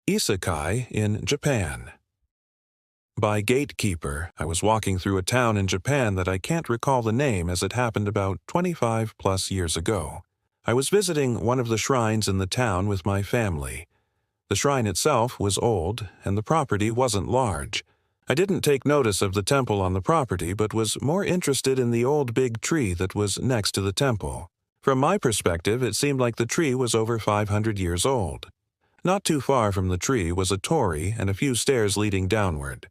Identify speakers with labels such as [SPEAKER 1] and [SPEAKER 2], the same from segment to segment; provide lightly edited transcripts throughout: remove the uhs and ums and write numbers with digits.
[SPEAKER 1] Isekai in Japan. By Gatekeeper, I was walking through a town in Japan that I can't recall the name as it happened about 25 plus years ago. I was visiting one of the shrines in the town with my family. The shrine itself was old, and the property wasn't large. I didn't take notice of the temple on the property, but was more interested in the old big tree that was next to the temple. From my perspective, it seemed like the tree was over 500 years old. Not too far from the tree was a torii and a few stairs leading downward.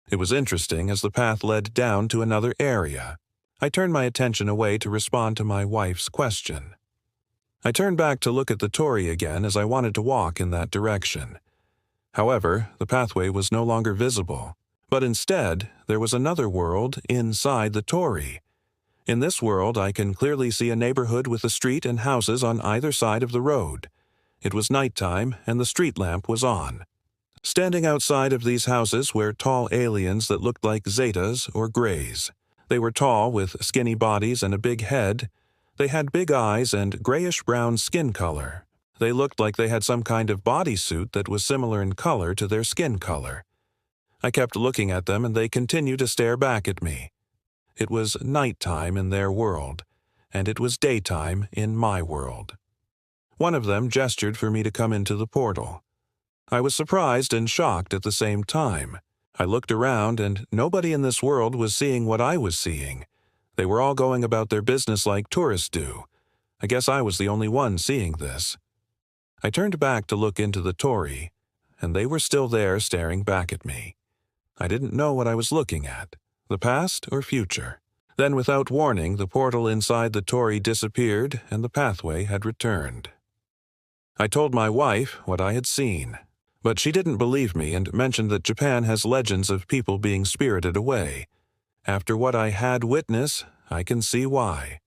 [SPEAKER 1] It was interesting as the path led down to another area. I turned my attention away to respond to my wife's question. I turned back to look at the torii again as I wanted to walk in that direction. However, the pathway was no longer visible, but instead there was another world inside the torii. In this world, I can clearly see a neighborhood with a street and houses on either side of the road. It was nighttime, and the street lamp was on. Standing outside of these houses were tall aliens that looked like Zetas or Greys. They were tall with skinny bodies and a big head. They had big eyes and grayish-brown skin color. They looked like they had some kind of bodysuit that was similar in color to their skin color. I kept looking at them, and they continued to stare back at me. It was nighttime in their world, and it was daytime in my world. One of them gestured for me to come into the portal. I was surprised and shocked at the same time. I looked around, and nobody in this world was seeing what I was seeing. They were all going about their business like tourists do. I guess I was the only one seeing this. I turned back to look into the torii, and they were still there staring back at me. I didn't know what I was looking at, the past or future. Then, without warning, the portal inside the torii disappeared, and the pathway had returned. I told my wife what I had seen, but she didn't believe me and mentioned that Japan has legends of people being spirited away. After what I had witnessed, I can see why.